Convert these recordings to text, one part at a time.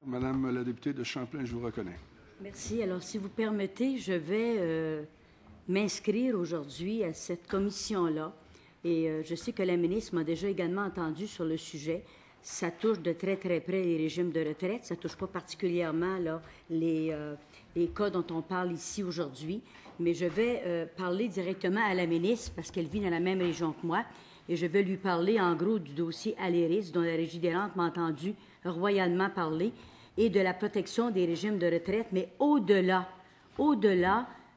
Madame la députée de Champlain, je vous reconnais. Merci. Alors, si vous permettez, je vais m'inscrire aujourd'hui à cette commission-là. Et je sais que la ministre m'a déjà également entendu sur le sujet. Ça touche de très, très près les régimes de retraite. Ça ne touche pas particulièrement là, les cas dont on parle ici aujourd'hui. Mais je vais parler directement à la ministre parce qu'elle vit dans la même région que moi. Et je vais lui parler en gros du dossier Aléris, dont la Régie des rentes m'a entendu royalement parler, et de la protection des régimes de retraite, mais au-delà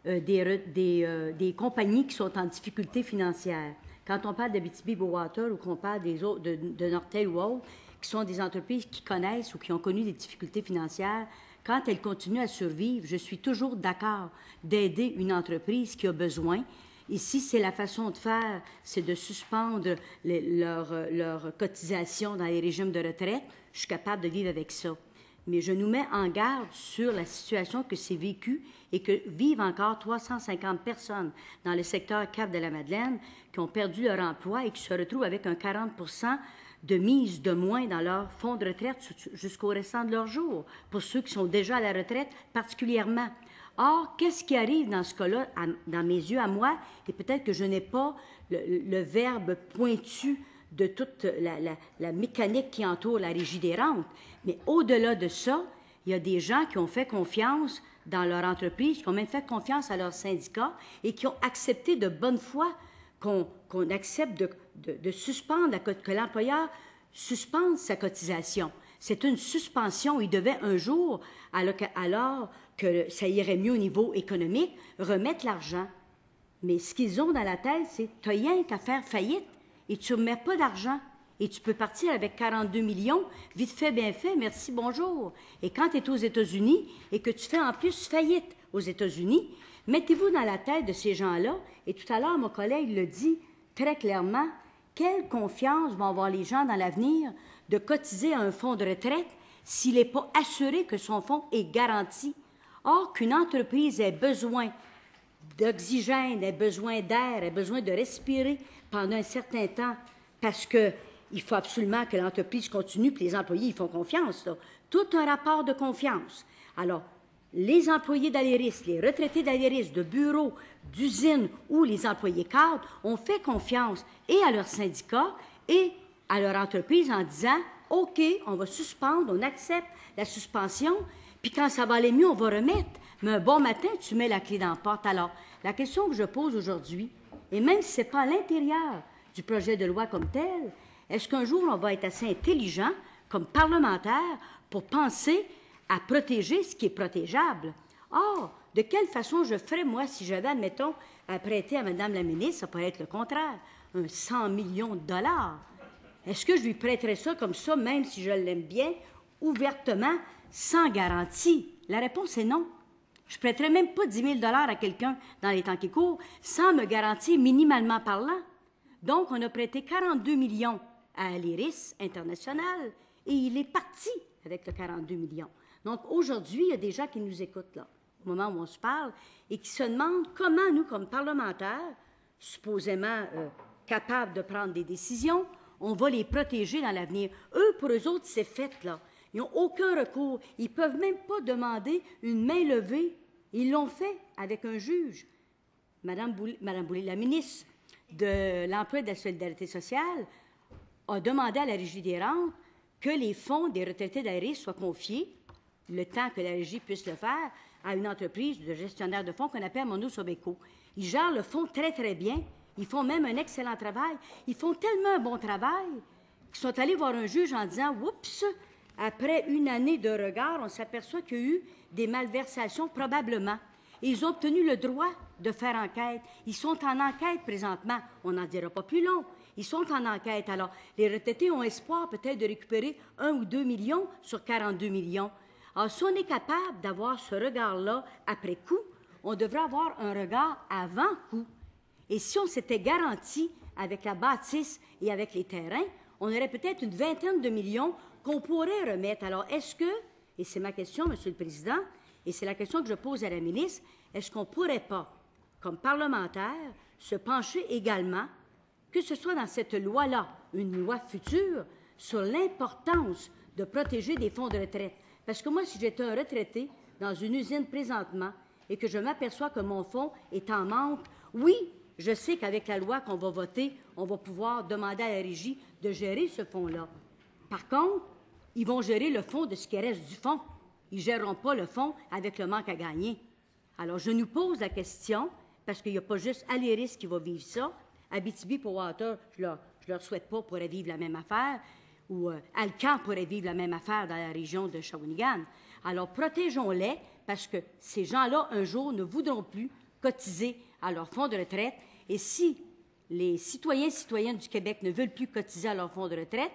des compagnies qui sont en difficulté financière. Quand on parle d'Abitibi-Bowater ou qu'on parle des autres, de Nortel ou autres, qui sont des entreprises qui connaissent ou qui ont connu des difficultés financières, quand elles continuent à survivre, je suis toujours d'accord d'aider une entreprise qui a besoin. Ici, c'est la façon de faire, c'est de suspendre leur cotisation dans les régimes de retraite. Je suis capable de vivre avec ça. Mais je nous mets en garde sur la situation que c'est vécu et que vivent encore 350 personnes dans le secteur Cap-de-la-Madeleine qui ont perdu leur emploi et qui se retrouvent avec un 40 de mise de moins dans leur fonds de retraite jusqu'au restant de leur jour, pour ceux qui sont déjà à la retraite particulièrement. Or, qu'est-ce qui arrive dans ce cas-là, dans mes yeux à moi, et peut-être que je n'ai pas le verbe pointu de toute la mécanique qui entoure la Régie des rentes, mais au-delà de ça, il y a des gens qui ont fait confiance dans leur entreprise, qui ont même fait confiance à leur syndicat et qui ont accepté de bonne foi qu'on accepte de suspendre, que l'employeur suspende sa cotisation. C'est une suspension. Il devait un jour, alors que ça irait mieux au niveau économique, remettre l'argent. Mais ce qu'ils ont dans la tête, c'est « t'as rien qu'à faire faillite et tu ne remets pas d'argent. Et tu peux partir avec 42 millions, vite fait, bien fait, merci, bonjour. Et quand tu es aux États-Unis et que tu fais en plus faillite aux États-Unis, mettez-vous dans la tête de ces gens-là. Et tout à l'heure, mon collègue le dit très clairement, quelle confiance vont avoir les gens dans l'avenir de cotiser à un fonds de retraite s'il n'est pas assuré que son fonds est garanti. Or, qu'une entreprise ait besoin d'oxygène, ait besoin d'air, ait besoin de respirer pendant un certain temps parce que il faut absolument que l'entreprise continue, puis les employés, ils font confiance. Là. Tout un rapport de confiance. Alors, les employés d'Aléris, les retraités d'Aléris, de bureaux, d'usines ou les employés cadres ont fait confiance et à leur syndicat et à leur entreprise en disant « OK, on va suspendre, on accepte la suspension, puis quand ça va aller mieux, on va remettre. Mais un bon matin, tu mets la clé dans la porte. » Alors, la question que je pose aujourd'hui, et même si ce n'est pas à l'intérieur du projet de loi comme tel, est-ce qu'un jour, on va être assez intelligent, comme parlementaire, pour penser à protéger ce qui est protégeable? Or, de quelle façon je ferais, moi, si j'avais, admettons, à prêter à Mme la ministre, ça pourrait être le contraire, un 100 millions de dollars. Est-ce que je lui prêterais ça comme ça, même si je l'aime bien, ouvertement, sans garantie? La réponse est non. Je ne prêterais même pas 10 000 $ à quelqu'un dans les temps qui courent, sans me garantir minimalement parlant. Donc, on a prêté 42 millions à Aléris International et il est parti avec le 42 millions. Donc, aujourd'hui, il y a des gens qui nous écoutent là, au moment où on se parle, et qui se demandent comment nous, comme parlementaires, supposément capables de prendre des décisions, on va les protéger dans l'avenir. Eux, pour eux autres, c'est fait, là. Ils n'ont aucun recours. Ils ne peuvent même pas demander une main levée. Ils l'ont fait avec un juge. Madame Boulay, la ministre de l'Emploi et de la Solidarité sociale, a demandé à la Régie des rentes que les fonds des retraités d'Aléris soient confiés, le temps que la Régie puisse le faire, à une entreprise de gestionnaire de fonds qu'on appelle Mondo Sobeco. Ils gèrent le fonds très, très bien. Ils font même un excellent travail. Ils font tellement un bon travail qu'ils sont allés voir un juge en disant « Oups! » Après une année de regard, on s'aperçoit qu'il y a eu des malversations, probablement. Et ils ont obtenu le droit de faire enquête. Ils sont en enquête présentement. On n'en dira pas plus long. Ils sont en enquête. Alors, les retraités ont espoir peut-être de récupérer 1 ou 2 millions sur 42 millions. Alors, si on est capable d'avoir ce regard-là après coup, on devrait avoir un regard avant coup. Et si on s'était garanti avec la bâtisse et avec les terrains, on aurait peut-être une vingtaine de millions qu'on pourrait remettre. Alors, est-ce que, et c'est ma question, Monsieur le Président, et c'est la question que je pose à la ministre, est-ce qu'on ne pourrait pas, comme parlementaire, se pencher également, que ce soit dans cette loi-là, une loi future, sur l'importance de protéger des fonds de retraite. Parce que moi, si j'étais un retraité dans une usine présentement et que je m'aperçois que mon fonds est en manque, oui, je sais qu'avec la loi qu'on va voter, on va pouvoir demander à la Régie de gérer ce fonds-là. Par contre, ils vont gérer le fonds de ce qui reste du fonds. Ils ne géreront pas le fonds avec le manque à gagner. Alors, je nous pose la question, parce qu'il n'y a pas juste Aléris qui va vivre ça. Abitibi-Powwater, je leur souhaite pas pourrait vivre la même affaire, ou Alcan pourrait vivre la même affaire dans la région de Shawinigan. Alors, protégeons-les, parce que ces gens-là, un jour, ne voudront plus cotiser à leur fonds de retraite. Et si les citoyennes du Québec ne veulent plus cotiser à leur fonds de retraite,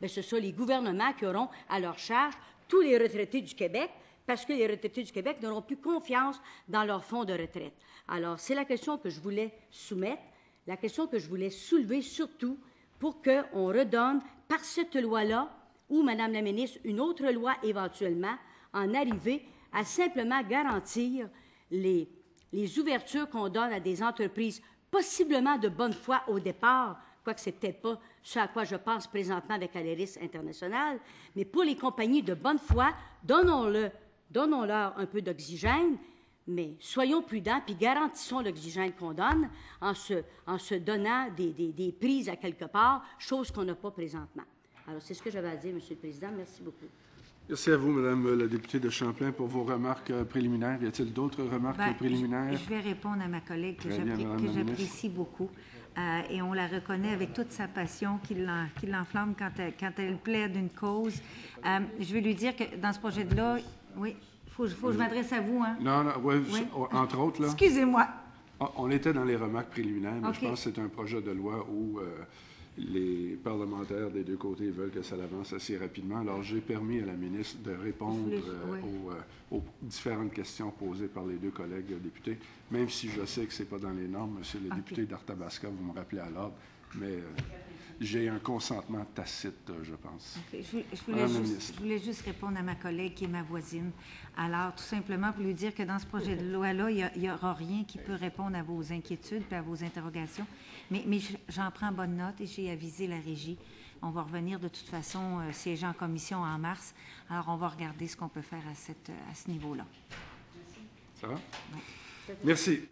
bien, ce sont les gouvernements qui auront à leur charge tous les retraités du Québec, parce que les retraités du Québec n'auront plus confiance dans leur fonds de retraite. Alors, c'est la question que je voulais soumettre, la question que je voulais soulever surtout pour qu'on redonne, par cette loi-là, ou, Madame la ministre, une autre loi éventuellement, en arriver à simplement garantir les ouvertures qu'on donne à des entreprises possiblement de bonne foi au départ, quoique ce n'est peut-être pas ce à quoi je pense présentement avec Aléris International, mais pour les compagnies de bonne foi, donnons-leur un peu d'oxygène, mais soyons prudents puis garantissons l'oxygène qu'on donne en se donnant des prises à quelque part, chose qu'on n'a pas présentement. Alors, c'est ce que j'avais à dire, Monsieur le Président. Merci beaucoup. Merci à vous, Madame la députée de Champlain, pour vos remarques préliminaires. Y a-t-il d'autres remarques préliminaires? Je vais répondre à ma collègue que j'apprécie beaucoup. Et on la reconnaît avec toute sa passion qui l'enflamme quand elle plaide une cause. Je vais lui dire que dans ce projet de loi, oui, faut que je m'adresse à vous. Hein? Non, oui. Entre autres, là. Excusez-moi. On était dans les remarques préliminaires, mais Okay. je pense que c'est un projet de loi où les parlementaires des deux côtés veulent que ça avance assez rapidement. Alors, j'ai permis à la ministre de répondre aux différentes questions posées par les deux collègues députés, même si je sais que ce n'est pas dans les normes. Monsieur le député d'Arthabasca, vous me rappelez à l'ordre, mais j'ai un consentement tacite, je pense. Okay. Je voulais juste répondre à ma collègue qui est ma voisine. Alors, tout simplement pour lui dire que dans ce projet de loi-là, il n'y aura rien qui peut répondre à vos inquiétudes et à vos interrogations. Mais j'en prends bonne note et j'ai avisé la Régie. On va revenir de toute façon siéger en commission en mars. Alors, on va regarder ce qu'on peut faire à ce niveau-là. Ça va? Oui. Merci.